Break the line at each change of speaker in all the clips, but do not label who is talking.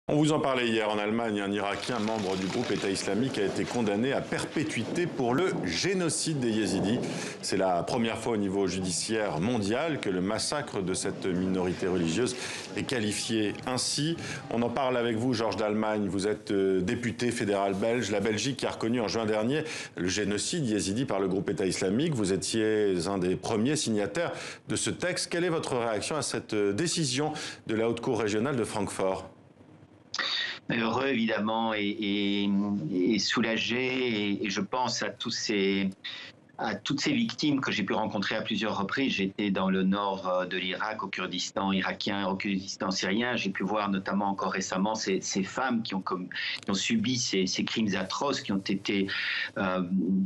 On vous en parlait hier en Allemagne, un Irakien membre du groupe État islamique a été condamné à perpétuité pour le génocide des Yézidis. C'est la première fois au niveau judiciaire mondial que le massacre de cette minorité religieuse est qualifié ainsi. On en parle avec vous, Georges d'Allemagne. Vous êtes député fédéral belge. La Belgique qui a reconnu en juin dernier le génocide yézidi par le groupe État islamique. Vous étiez un des premiers signataires de ce texte. Quelle est votre réaction à cette décision de la Haute Cour régionale de Francfort ?
Heureux évidemment et soulagé et je pense à toutes ces victimes que j'ai pu rencontrer à plusieurs reprises. J'étais dans le nord de l'Irak, au Kurdistan irakien, au Kurdistan syrien. J'ai pu voir notamment encore récemment ces femmes qui ont subi ces crimes atroces, qui ont été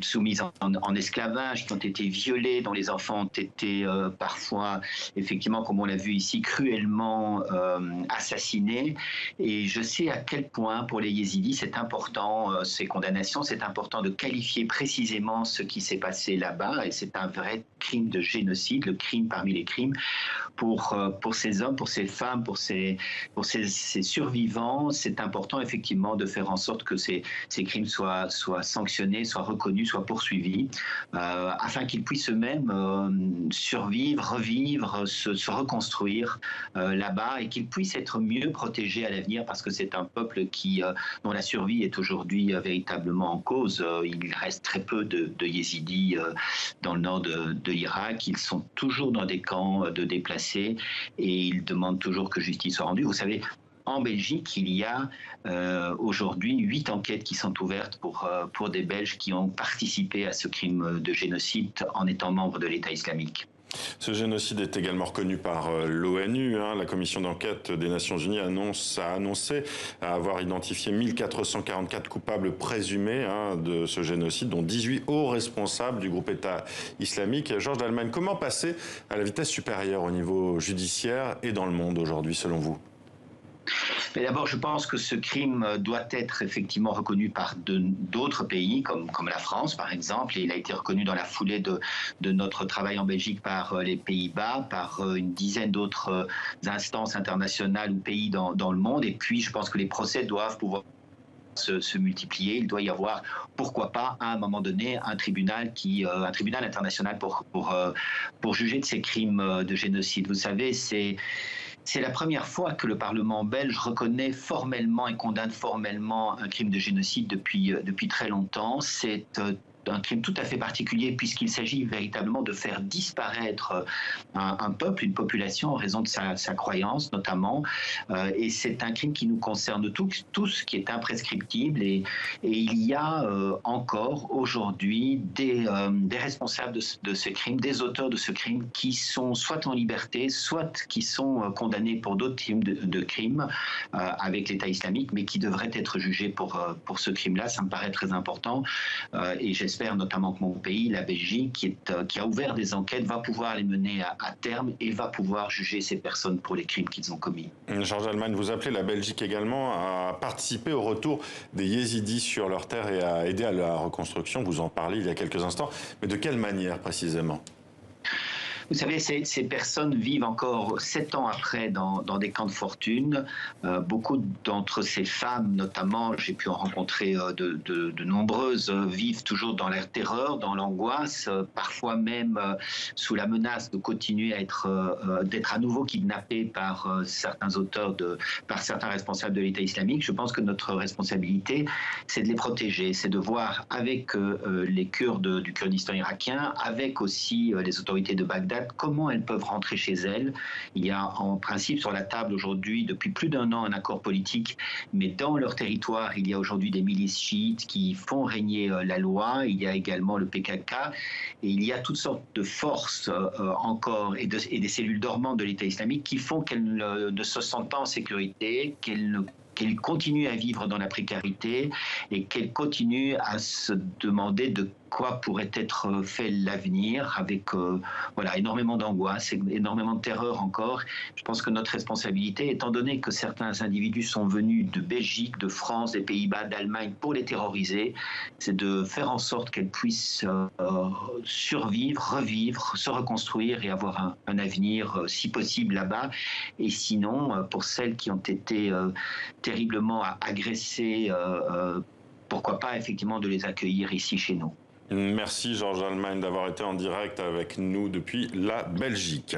soumises en esclavage, qui ont été violées, dont les enfants ont été parfois, effectivement, comme on l'a vu ici, cruellement assassinés. Et je sais à quel point pour les Yézidis c'est important, ces condamnations, c'est important de qualifier précisément ce qui s'est passé là-bas, et c'est un vrai crime de génocide, le crime parmi les crimes, pour ces hommes, pour ces femmes, pour ces survivants. C'est important effectivement de faire en sorte que ces crimes soient sanctionnés, soient reconnus, soient poursuivis, afin qu'ils puissent eux-mêmes survivre, revivre, se reconstruire là-bas, et qu'ils puissent être mieux protégés à l'avenir, parce que c'est un peuple dont la survie est aujourd'hui véritablement en cause. Il reste très peu de Yézidis dans le nord de l'Irak. Ils sont toujours dans des camps de déplacés et ils demandent toujours que justice soit rendue. Vous savez, en Belgique, il y a aujourd'hui 8 enquêtes qui sont ouvertes pour des Belges qui ont participé à ce crime de génocide en étant membres de l'État islamique.
Ce génocide est également reconnu par l'ONU. La commission d'enquête des Nations Unies a annoncé avoir identifié 1444 coupables présumés de ce génocide, dont 18 hauts responsables du groupe État islamique. Georges d'Allemagne, comment passer à la vitesse supérieure au niveau judiciaire et dans le monde aujourd'hui, selon vous ?
Mais d'abord, je pense que ce crime doit être effectivement reconnu par d'autres pays, comme la France, par exemple. Et il a été reconnu dans la foulée de notre travail en Belgique par les Pays-Bas, par une dizaine d'autres instances internationales ou pays dans le monde. Et puis, je pense que les procès doivent pouvoir se multiplier. Il doit y avoir, pourquoi pas, à un moment donné, un tribunal international pour juger de ces crimes de génocide. Vous savez, c'est la première fois que le Parlement belge reconnaît formellement et condamne formellement un crime de génocide depuis très longtemps. C'est un crime tout à fait particulier, puisqu'il s'agit véritablement de faire disparaître un peuple, une population, en raison de sa croyance notamment. Et c'est un crime qui nous concerne tous, qui est imprescriptible. Et il y a encore aujourd'hui des responsables de ce crime, des auteurs de ce crime, qui sont soit en liberté, soit qui sont condamnés pour d'autres types de crimes avec l'État islamique, mais qui devraient être jugés pour ce crime-là. Ça me paraît très important. Et j'espère notamment que mon pays, la Belgique, qui a ouvert des enquêtes, va pouvoir les mener à terme et va pouvoir juger ces personnes pour les crimes qu'ils ont commis.
Georges d'Allemagne, vous appelez la Belgique également à participer au retour des Yézidis sur leur terre et à aider à la reconstruction. Vous en parlez il y a quelques instants. Mais de quelle manière précisément ?
Vous savez, ces personnes vivent encore 7 ans après dans des camps de fortune. Beaucoup d'entre ces femmes, notamment, j'ai pu en rencontrer de nombreuses, vivent toujours dans la terreur, dans l'angoisse, parfois même sous la menace de continuer d'être à nouveau kidnappées par certains auteurs, par certains responsables de l'État islamique. Je pense que notre responsabilité, c'est de les protéger, c'est de voir avec les Kurdes du Kurdistan irakien, avec aussi les autorités de Bagdad, comment elles peuvent rentrer chez elles. Il y a en principe sur la table aujourd'hui, depuis plus d'1 an, un accord politique, mais dans leur territoire, il y a aujourd'hui des milices chiites qui font régner la loi. Il y a également le PKK, et il y a toutes sortes de forces encore et des cellules dormantes de l'État islamique qui font qu'elles ne se sentent pas en sécurité, qu'elles continuent à vivre dans la précarité et qu'elles continuent à se demander de quoi pourrait être fait l'avenir, avec voilà, énormément d'angoisse, énormément de terreur encore. Je pense que notre responsabilité, étant donné que certains individus sont venus de Belgique, de France, des Pays-Bas, d'Allemagne pour les terroriser, c'est de faire en sorte qu'elles puissent survivre, revivre, se reconstruire et avoir un avenir, si possible, là-bas. Et sinon, pour celles qui ont été terriblement agressées, pourquoi pas effectivement de les accueillir ici chez nous.
Merci Georges Allemagne d'avoir été en direct avec nous depuis la Belgique.